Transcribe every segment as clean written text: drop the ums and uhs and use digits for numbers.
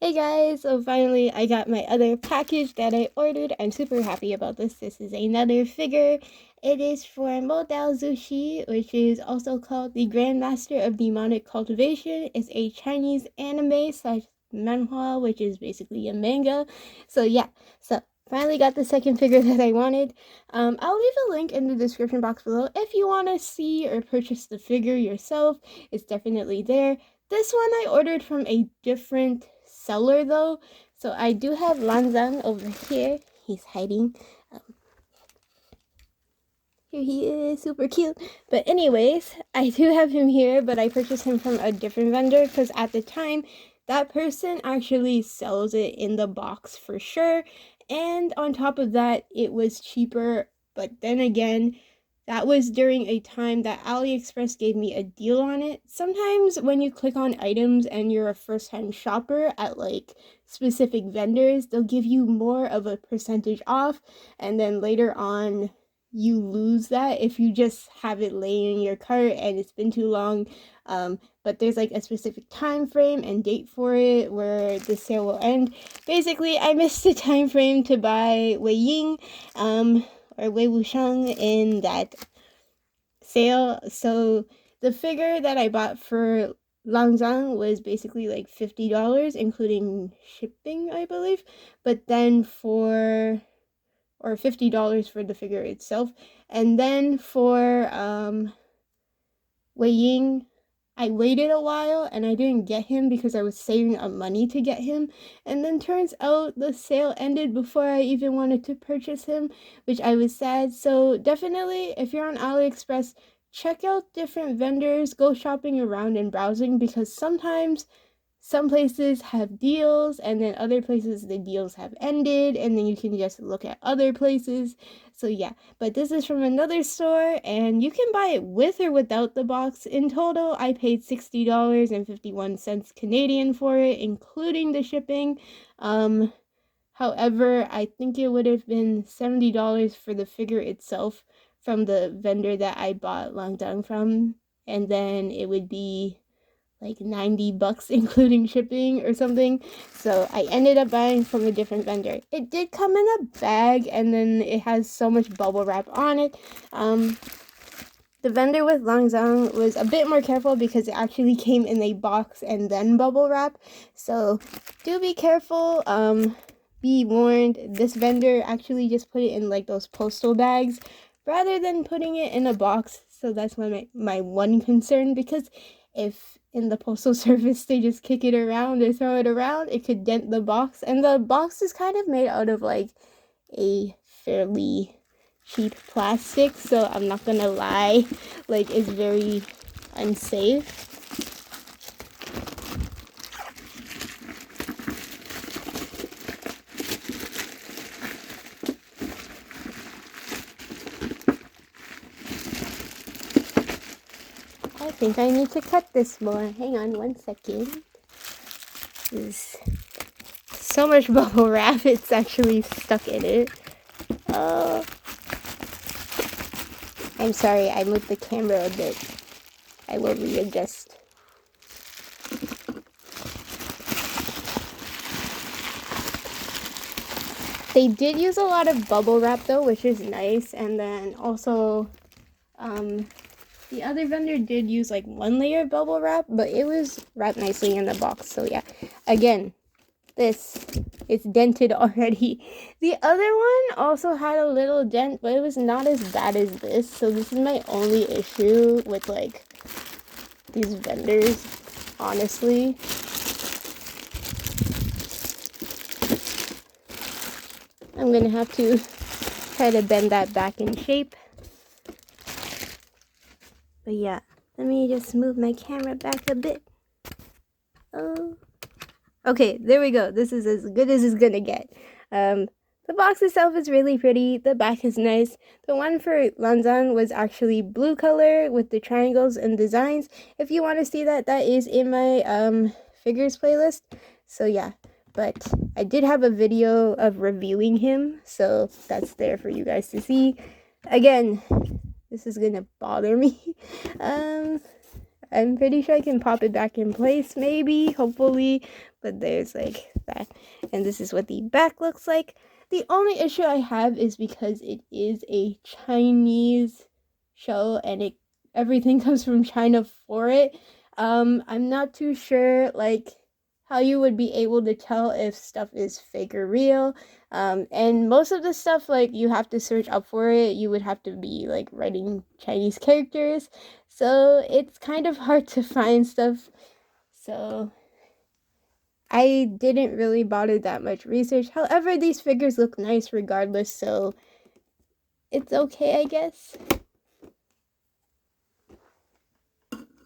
Hey guys, so finally I got my other package that I ordered. I'm super happy about this. This is another figure. It is for Mo Dao Zu Shi, which is also called the Grandmaster of Demonic Cultivation. It's a Chinese anime slash manhwa, which is basically a manga. So yeah, so finally got the second figure that I wanted. I'll leave a link in the description box below if you want to see or purchase the figure yourself. It's definitely there. This one I ordered from a different seller though, so I do have Lan Zhan over here. He's hiding. Here he is, super cute. But anyways, I do have him here, but I purchased him from a different vendor because at the time that person actually sells it in the box for sure, and on top of that it was cheaper. But then again, that was during a time that Aliexpress gave me a deal on it. Sometimes when you click on items and you're a first-time shopper at like specific vendors, they'll give you more of a percentage off, and then later on you lose that if you just have it laying in your cart and it's been too long. But there's like a specific time frame and date for it where the sale will end. Basically, I missed the time frame to buy Wei Ying, or Wei Wusheng in that sale. So the figure that I bought for Lan Zhan was basically like $50, including shipping, I believe. But then or $50 for the figure itself. And then for Wei Ying, I waited a while and I didn't get him because I was saving up money to get him. And then turns out the sale ended before I even wanted to purchase him, which I was sad. So definitely, if you're on AliExpress, check out different vendors, go shopping around and browsing, because sometimes some places have deals and then other places the deals have ended, and then you can just look at other places. So yeah, but this is from another store and you can buy it with or without the box. In total, I paid $60.51 Canadian for it, including the shipping. However, I think it would have been $70 for the figure itself from the vendor that I bought Lan Zhan from, and then it would be like $90 including shipping or something. So I ended up buying from a different vendor. It did come in a bag, and then it has so much bubble wrap on it. The vendor with Lan Zhan was a bit more careful because it actually came in a box and then bubble wrap. So do be careful. Be warned, this vendor actually just put it in like those postal bags rather than putting it in a box. So that's my one concern, because if in the postal service they just kick it around or throw it around, it could dent the box. And the box is kind of made out of like a fairly cheap plastic, so I'm not gonna lie, like it's very unsafe. I think I need to cut this more. Hang on one second. There's so much bubble wrap, it's actually stuck in it. I'm sorry, I moved the camera a bit. I will readjust. They did use a lot of bubble wrap though, which is nice. And then also, the other vendor did use like one layer of bubble wrap, but it was wrapped nicely in the box. So yeah, again, this is dented already. The other one also had a little dent, but it was not as bad as this. So this is my only issue with like these vendors, honestly. I'm gonna have to try to bend that back in shape. But yeah, let me just move my camera back a bit. Oh, okay, there we go. This is as good as it's gonna get. The box itself is really pretty. The back is nice. The one for Lan Zhan was actually blue color with the triangles and designs. If you want to see that, that is in my figures playlist. So yeah, but I did have a video of reviewing him, so that's there for you guys to see. Again, this is gonna bother me. I'm pretty sure I can pop it back in place, maybe, hopefully, but there's like that. And this is what the back looks like. The only issue I have is because it is a Chinese show and everything comes from China for it. I'm not too sure like how you would be able to tell if stuff is fake or real. And most of the stuff, like, you have to search up for it. You would have to be like writing Chinese characters, so it's kind of hard to find stuff. So I didn't really bother that much research. However, these figures look nice regardless, so it's okay, I guess.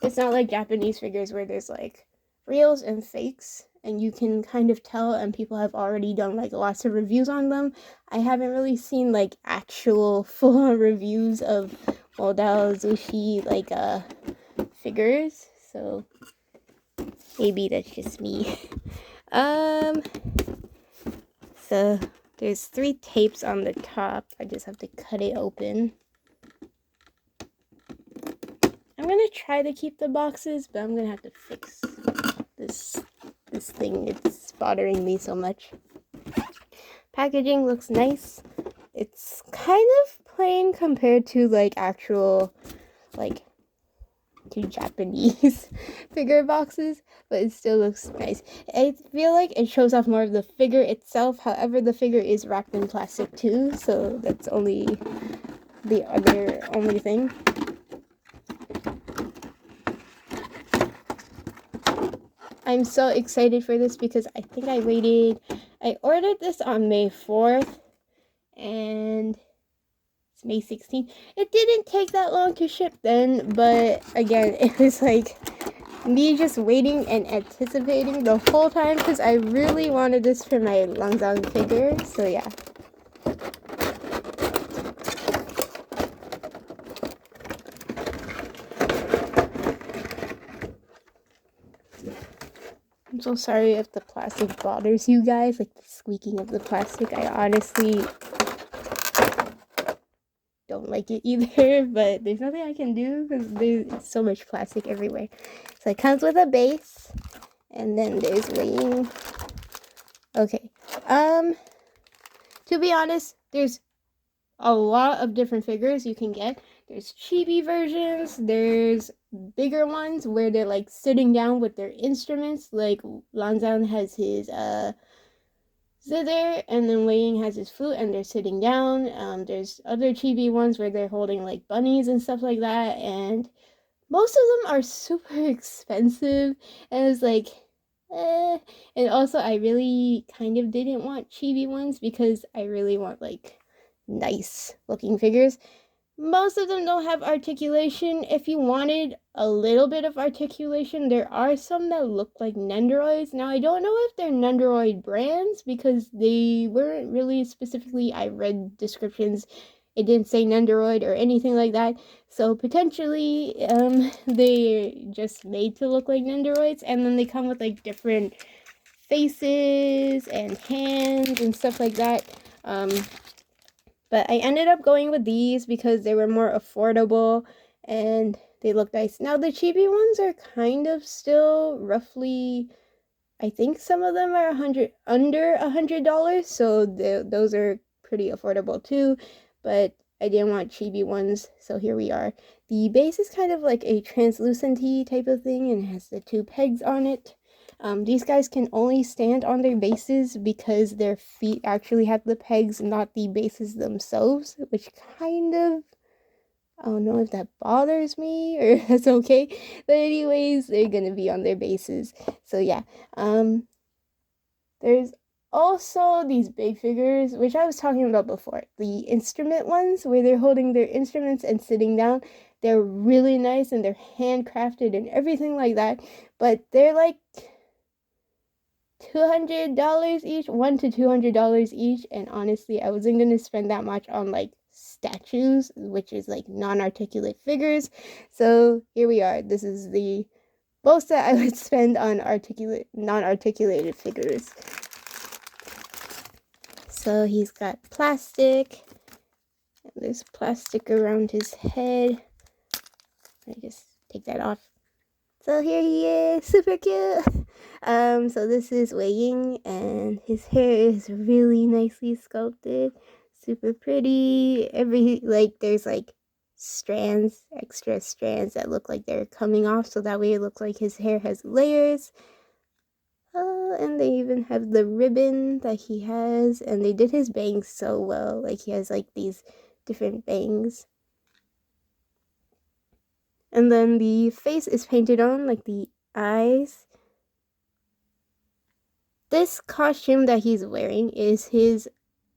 It's not like Japanese figures where there's like reals and fakes and you can kind of tell, and people have already done like lots of reviews on them. I haven't really seen like actual full-on reviews of Mo Dao Zu Shi like figures, so maybe that's just me. So there's 3 tapes on the top. I just have to cut it open. I'm gonna try to keep the boxes, but I'm gonna have to fix this thing. It's bothering me so much. Packaging looks nice. It's kind of plain compared to like actual like to Japanese figure boxes, but it still looks nice. I feel like it shows off more of the figure itself. However, the figure is wrapped in plastic too, so that's only the only thing. I'm so excited for this because I think I ordered this on May 4th and it's May 16th. It didn't take that long to ship then, but again, it was like me just waiting and anticipating the whole time because I really wanted this for my Lan Zhan figure, so yeah. I'm so sorry if the plastic bothers you guys, like the squeaking of the plastic. I honestly don't like it either, but there's nothing I can do because there's so much plastic everywhere. So it comes with a base, and then there's Wei Ying. Okay, to be honest, there's a lot of different figures you can get. There's chibi versions, there's bigger ones where they're like sitting down with their instruments, like Lan Zhan has his zither, and then Wei Ying has his flute and they're sitting down. There's other chibi ones where they're holding like bunnies and stuff like that, and most of them are super expensive, and it's like and also I really kind of didn't want chibi ones because I really want like nice looking figures. Most of them don't have articulation. If you wanted a little bit of articulation, there are some that look like Nendoroids. Now, I don't know if they're Nendoroid brands because they weren't really specifically, I read descriptions, it didn't say Nendoroid or anything like that. So potentially, they're just made to look like Nendoroids, and then they come with like different faces and hands and stuff like that. But I ended up going with these because they were more affordable and they look nice. Now the chibi ones are kind of still roughly, I think some of them are under $100, so those are pretty affordable too. But I didn't want chibi ones, so here we are. The base is kind of like a translucent-y type of thing and has the 2 pegs on it. These guys can only stand on their bases because their feet actually have the pegs, not the bases themselves, which kind of, I don't know if that bothers me or that's okay. But anyways, they're gonna be on their bases. So yeah, there's also these big figures, which I was talking about before. The instrument ones, where they're holding their instruments and sitting down. They're really nice and they're handcrafted and everything like that. But they're like $200 each, $100 to $200 each, and honestly I wasn't gonna spend that much on like statues, which is like non-articulate figures. So here we are. This is the most that I would spend on non-articulated figures. So he's got plastic, and there's plastic around his head. I just take that off. So here he is, super cute. So this is Wei Ying, and his hair is really nicely sculpted, super pretty. There's like strands, extra strands that look like they're coming off, so that way it looks like his hair has layers. And they even have the ribbon that he has, and they did his bangs so well. Like he has like these different bangs. And then the face is painted on, like the eyes. This costume that he's wearing is his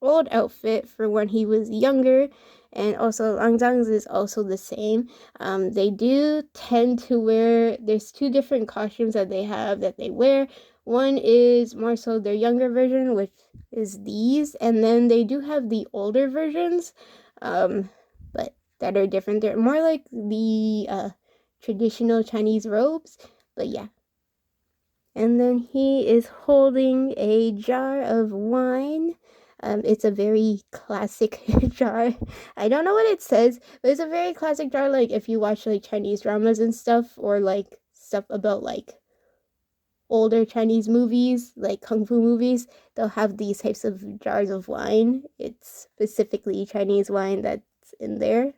old outfit for when he was younger, and also Lan Zhan's is also the same. They do tend to wear, there's two different costumes that they have that they wear. One is more so their younger version, which is these, and then they do have the older versions, but that are different. They're more like the traditional Chinese robes, but yeah. And then he is holding a jar of wine. It's a very classic jar. I don't know what it says, but it's a very classic jar. Like if you watch like Chinese dramas and stuff, or like stuff about like older Chinese movies, like kung fu movies, they'll have these types of jars of wine. It's specifically Chinese wine that's in there.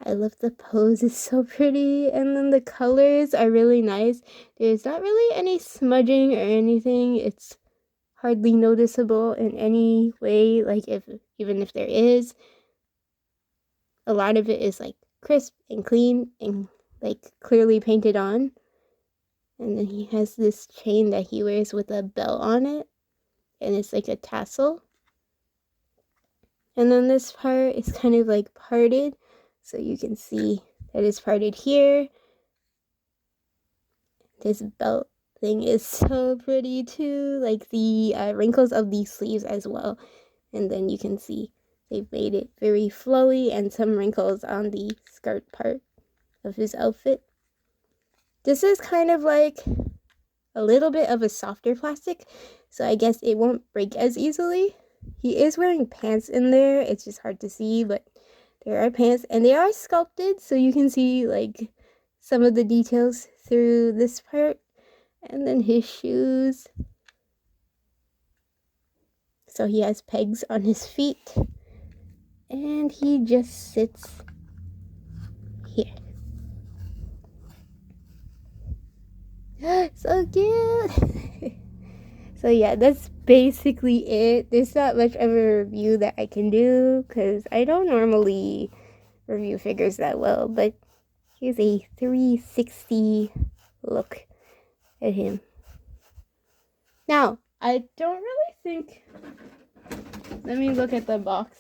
I love the pose, it's so pretty, and then the colors are really nice. There's not really any smudging or anything. It's hardly noticeable in any way, like even if there is. A lot of it is like crisp and clean and like clearly painted on. And then he has this chain that he wears with a bell on it, and it's like a tassel. And then this part is kind of like parted, so you can see that it's parted here. This belt thing is so pretty too, like the wrinkles of these sleeves as well. And then you can see they've made it very flowy, and some wrinkles on the skirt part of his outfit. This is kind of like a little bit of a softer plastic, so I guess it won't break as easily. He is wearing pants in there. It's just hard to see, but there are pants, and they are sculpted, so you can see like some of the details through this part. And then his shoes. So he has pegs on his feet, and he just sits here. So cute. So yeah, that's basically it. There's not much of a review that I can do because I don't normally review figures that well, but here's a 360 look at him. Now, I don't really think, let me look at the box.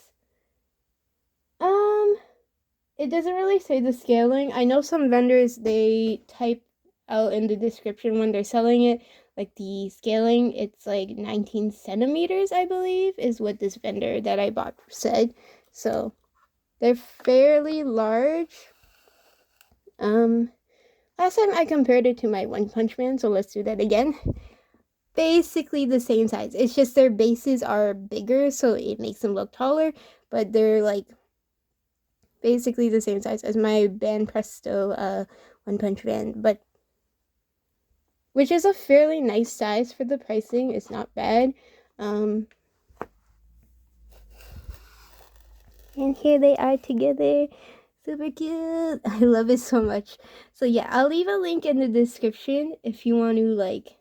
It doesn't really say the scaling. I know some vendors, they type out in the description when they're selling it, like the scaling, it's like 19 centimeters, I believe, is what this vendor that I bought said. So they're fairly large. Last time I compared it to my One Punch Man, so let's do that again. Basically the same size. It's just their bases are bigger, so it makes them look taller, but they're like basically the same size as my Band Presto One Punch Man, but which is a fairly nice size for the pricing. It's not bad. And here they are together. Super cute. I love it so much. So yeah, I'll leave a link in the description if you want to like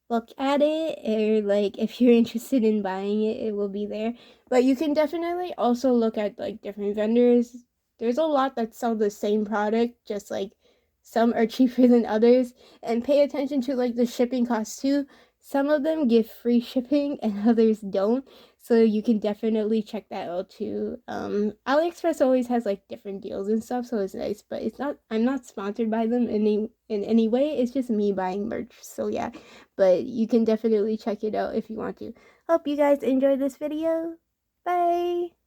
look at it, or like if you're interested in buying it, it will be there. But you can definitely also look at like different vendors. There's a lot that sell the same product, just like some are cheaper than others, and pay attention to like the shipping costs too. Some of them give free shipping and others don't, so you can definitely check that out too. Aliexpress always has like different deals and stuff, so it's nice, but I'm not sponsored by them in any way. It's just me buying merch, so yeah. But you can definitely check it out if you want to. Hope you guys enjoyed this video. Bye!